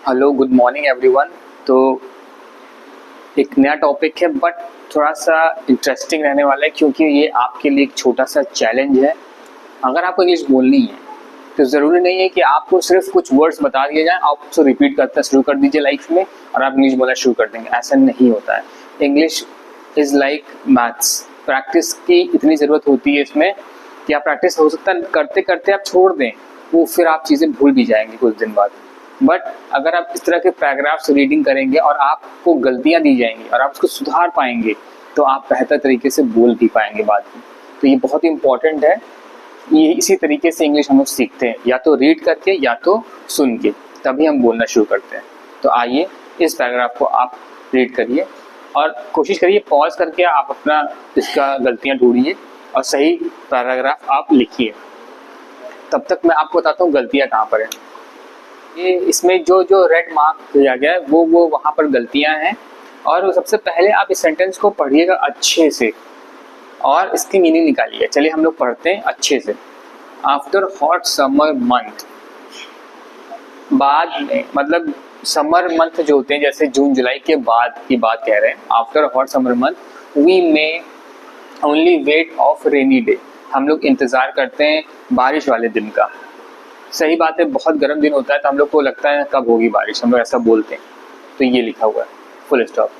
Hello, good morning everyone. तो एक नया टॉपिक है बट थोड़ा सा इंटरेस्टिंग रहने वाला है क्योंकि ये आपके लिए एक छोटा सा चैलेंज है। अगर आपको इंग्लिश बोलनी है तो ज़रूरी नहीं है कि आपको सिर्फ कुछ वर्ड्स बता दिए जाएं, आप उसको रिपीट करते शुरू कर दीजिए लाइफ में और आप इंग्लिश बोलना शुरू कर देंगे। ऐसा नहीं होता है। English is like maths, practice की इतनी ज़रूरत होती है इसमें कि आप प्रैक्टिस हो सकता है करते करते आप छोड़ दें, वो फिर आप चीज़ें भूल भी जाएंगे कुछ दिन बाद। बट अगर आप इस तरह के पैराग्राफ्स रीडिंग करेंगे और आपको गलतियां दी जाएंगी और आप उसको सुधार पाएंगे तो आप बेहतर तरीके से बोल भी पाएंगे बाद में। तो ये बहुत ही इंपॉर्टेंट है। ये इसी तरीके से इंग्लिश हम लोग सीखते हैं, या तो रीड करके या तो सुन के, तभी हम बोलना शुरू करते हैं। तो आइए इस पैराग्राफ को आप रीड करिए और कोशिश करिए पॉज करके आप अपना इसका गलतियाँ ढूंढिए और सही पैराग्राफ आप लिखिए। तब तक मैं आपको बताता हूँ गलतियाँ कहाँ पर हैं। ये इसमें जो जो रेड मार्क किया गया है वो वहाँ पर गलतियाँ हैं। और सबसे पहले आप इस सेंटेंस को पढ़िएगा अच्छे से और इसकी मीनिंग निकालिए। चलिए हम लोग पढ़ते हैं अच्छे से। आफ्टर हॉट समर मंथ, बाद में मतलब समर मंथ जो होते हैं जैसे जून जुलाई के बाद की बात कह रहे हैं। After hot summer month we may only wait of rainy day, हम लोग इंतज़ार करते हैं बारिश वाले दिन का। सही बात है, बहुत गर्म दिन होता है तो हम लोग को लगता है कब होगी बारिश, हम लोग ऐसा बोलते हैं। तो ये लिखा हुआ है full stop.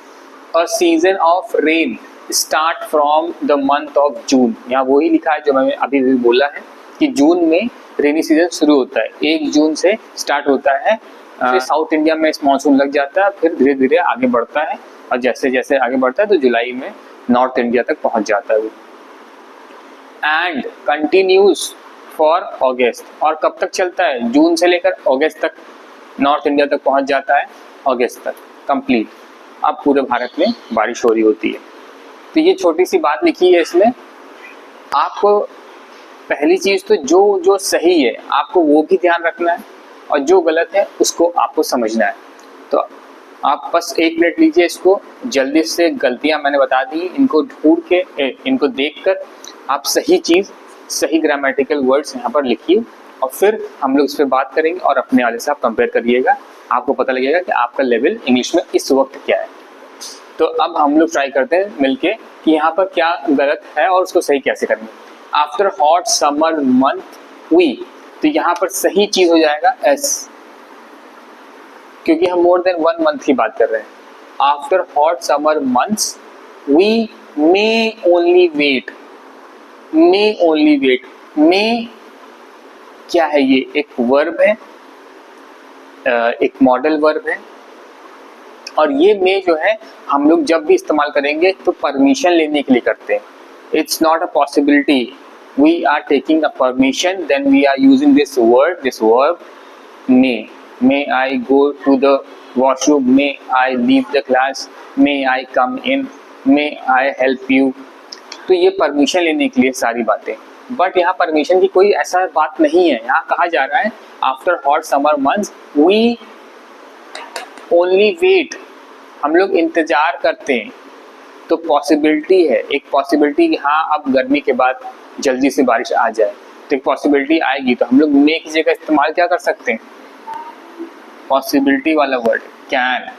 A season of rain start from the month of जून, यहाँ वही लिखा है जो मैंने अभी भी बोला है कि जून में रेनी सीजन शुरू होता है, 1 जून से स्टार्ट होता है। फिर साउथ इंडिया में मानसून लग जाता है, फिर धीरे धीरे आगे बढ़ता है और जैसे जैसे आगे बढ़ता है तो जुलाई में नॉर्थ इंडिया तक पहुंच जाता है वो। एंड कंटिन्यूज फॉर अगस्त, और कब तक चलता है? जून से लेकर अगस्त तक, नॉर्थ इंडिया तक पहुंच जाता है अगस्त तक कंप्लीट। अब पूरे भारत में बारिश हो रही होती है। तो ये छोटी सी बात लिखी है इसमें। आपको पहली चीज़ तो जो जो सही है आपको वो भी ध्यान रखना है और जो गलत है उसको आपको समझना है। तो आप बस 1 मिनट लीजिए इसको, जल्दी से गलतियां मैंने बता दी, इनको ढूंढ के इनको देखकर आप सही चीज़, सही ग्रामेटिकल वर्ड्स यहाँ पर लिखिए और फिर हम लोग इस पर बात करेंगे और अपने वाले से आप कंपेयर करिएगा। आपको पता लगेगा कि आपका लेवल इंग्लिश में इस वक्त क्या है। तो अब हम लोग ट्राई करते हैं मिलके कि यहाँ पर क्या गलत है और उसको सही कैसे करेंगे। After hot summer month we, तो यहाँ पर सही चीज़ हो जाएगा एस, क्योंकि हम मोर देन 1 मंथ की बात कर रहे हैं। After hot summer months we may only wait, may only wait, may क्या है? ये एक वर्ब है, एक मॉडल वर्ब है। और ये मे जो है हम लोग जब भी इस्तेमाल करेंगे तो परमिशन लेने के लिए करते हैं। It's not a possibility, we are taking a permission, then we are using this word, this verb may. May I go to the washroom, may I leave the class, may I come in, may I help you. तो ये permission लेने के लिए सारी बातें। But यहाँ permission की कोई ऐसा बात नहीं है। यहाँ कहा जा रहा है after hot summer months we only wait, हम लोग इंतजार करते हैं। तो पॉसिबिलिटी है, एक पॉसिबिलिटी हाँ अब गर्मी के बाद जल्दी से बारिश आ जाए, तो एक पॉसिबिलिटी आएगी। तो हम लोग मे की जगह इस्तेमाल क्या कर सकते हैं? पॉसिबिलिटी वाला वर्ड कैन,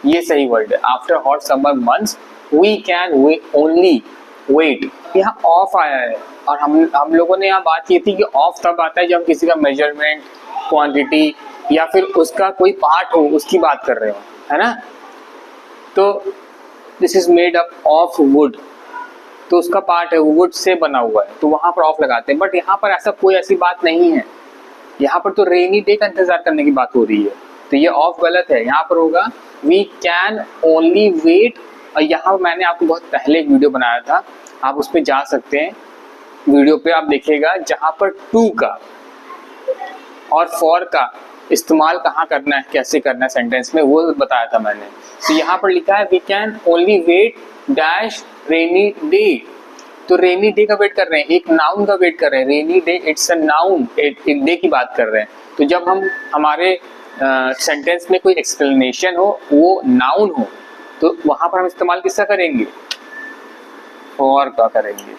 ये सही वर्ड है। After hot summer months we can only wait. यहाँ ऑफ आया है और हम लोगों ने यहाँ बात की थी कि ऑफ तब आता है जब हम किसी का मेजरमेंट, क्वांटिटी या फिर उसका कोई पार्ट हो उसकी बात कर रहे हो, है ना। तो this is made up of would, तो उसका पार्ट है, वुड से बना हुआ है, तो वहां पर ऑफ लगाते हैं। बट यहाँ पर ऐसा कोई ऐसी बात नहीं है। यहाँ पर तो रेनी डे का इंतजार करने की बात हो रही है, तो ये ऑफ गलत है। यहाँ पर होगा वी कैन ओनली वेट। और यहाँ मैंने आपको बहुत पहले एक वीडियो बनाया था, आप उस पर जा सकते हैं, वीडियो पे आप देखिएगा, जहाँ पर टू का और फॉर का इस्तेमाल कहाँ करना है, कैसे करना है सेंटेंस में, वो बताया था मैंने। तो यहाँ पर लिखा है we can only wait dash rainy day, तो रेनी डे का वेट कर रहे हैं, एक नाउन का वेट कर रहे हैं। Rainy day it's a noun, एक डे की बात कर रहे हैं। तो जब हम हमारे सेंटेंस में कोई एक्सप्लेनेशन हो, वो नाउन हो, तो वहां पर हम इस्तेमाल किसका करेंगे? फॉर का करेंगे,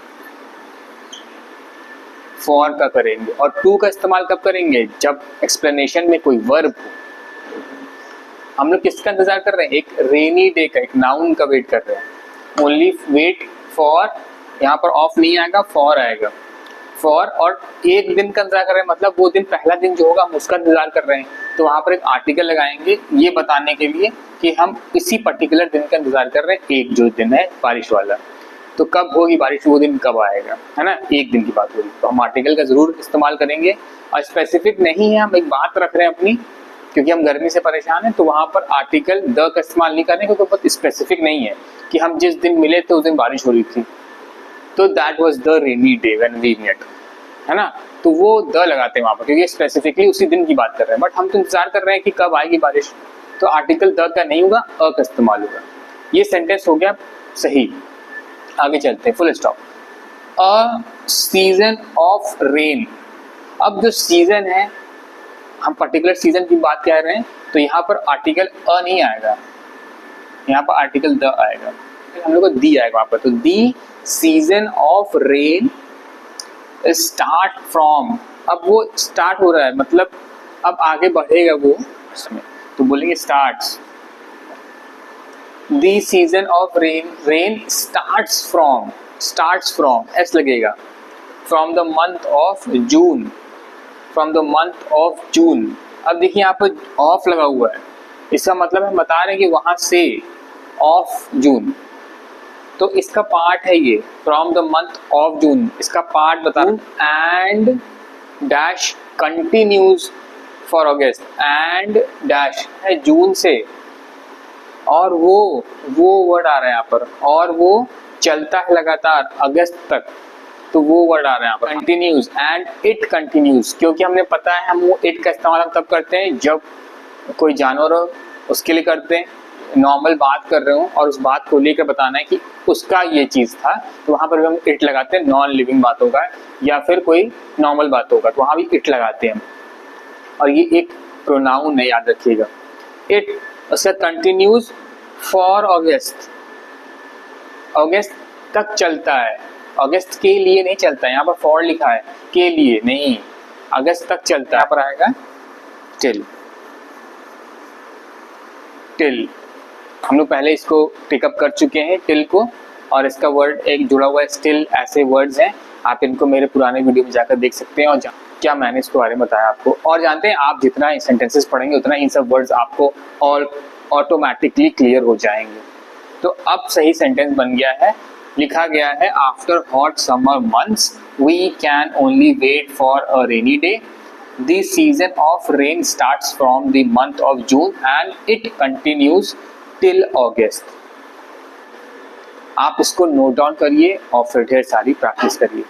फॉर का करेंगे। और टू का इस्तेमाल कब करेंगे? जब एक्सप्लेनेशन में कोई वर्ब हो। हम लोग किसका इंतजार कर रहे हैं? एक रेनी डे का, एक नाउन का वेट कर रहे हैं। ओनली वेट फॉर, यहाँ पर ऑफ नहीं आएगा, फॉर आएगा, फॉर, और एक दिन का इंतजार कर रहे हैं, मतलब वो दिन पहला दिन जो होगा हम उसका इंतजार कर रहे हैं। तो वहां पर एक आर्टिकल लगाएंगे ये बताने के लिए कि हम इसी पर्टिकुलर दिन का इंतजार कर रहे हैं, एक जो दिन है बारिश वाला। तो कब होगी बारिश, वो दिन कब आएगा, है ना, एक दिन की बात होगी। तो हम आर्टिकल का जरूर इस्तेमाल करेंगे। और स्पेसिफिक नहीं है, हम एक बात रख रहे हैं अपनी, क्योंकि हम गर्मी से परेशान हैं, तो वहां पर आर्टिकल द का इस्तेमाल नहीं करें, क्योंकि बहुत स्पेसिफिक नहीं है कि हम जिस दिन मिले थे उस दिन बारिश हो रही थी। तो that was the rainy day when we met, है ना। तो वो द लगाते हैं वहां पर, क्योंकि स्पेसिफिकली उसी दिन की बात कर रहे हैं। बट हम तो इंतजार कर रहे हैं कि कब आएगी बारिश, तो आर्टिकल द का नहीं होगा, अ का इस्तेमाल होगा। ये सेंटेंस हो गया सही। आगे चलते हैं, full stop. A season of rain. अब जो सीजन है, हम पर्टिकुलर सीजन की बात कर रहे हैं, तो यहाँ पर आर्टिकल अ नहीं आएगा, यहाँ पर आर्टिकल द आएगा, हम लोग को दी आएगा वहां पर। तो the season of rain start from, अब वो स्टार्ट हो रहा है, मतलब अब आगे बढ़ेगा वो उसमें, तो बोलेंगे starts. The season of rain, rain starts from, S लगेगा, from the month of June, from the month of June. अब देखिए यहाँ पर ऑफ लगा हुआ है, इसका मतलब हम बता रहे हैं कि वहां से ऑफ जून, तो इसका पार्ट है ये, फ्रॉम द मंथ ऑफ जून, इसका पार्ट बता and dash continues for August, and dash है जून से, और वो वर्ड आ रहा है यहाँ पर, और वो चलता है लगातार अगस्त तक, तो वो वर्ड आ रहा है यहाँ पर कंटिन्यूज, एंड इट कंटिन्यूज, क्योंकि हमने पता है हम वो इट का इस्तेमाल हम तब करते हैं जब कोई जानवर हो उसके लिए करते हैं, नॉर्मल बात कर रहे हो और उस बात को लेकर बताना है कि उसका ये चीज था, तो वहां पर भी हम इट लगाते हैं। नॉन लिविंग बात होगा या फिर कोई नॉर्मल बात होगा तो वहां भी इट लगाते हैं। और ये एक प्रोनाउन है, याद रखिएगा, इट। उसका कंटिन्यूज फॉर अगस्त, अगस्त तक चलता है, अगस्त के लिए नहीं चलता है, यहाँ पर फॉर लिखा है, के लिए नहीं, अगस्त तक चलता है। यहाँ पर आएगा टिल, टिल, हम लोग पहले इसको पिकअप कर चुके हैं टिल को, और इसका वर्ड एक जुड़ा हुआ है स्टिल, ऐसे वर्ड्स हैं, आप इनको मेरे पुराने वीडियो में जाकर देख सकते हैं और क्या मैंने इसके बारे में बताया आपको। और जानते हैं आप जितना सेंटेंसेस पढ़ेंगे उतना इन सब वर्ड्स आपको और ऑटोमेटिकली क्लियर हो जाएंगे। तो अब सही सेंटेंस बन गया है, लिखा गया है after hot summer months we can only wait for a rainy day, the season of rain starts from the month of June and it continues till August. आप इसको नोट डाउन करिए और फिर ढेर सारी प्रैक्टिस करिए।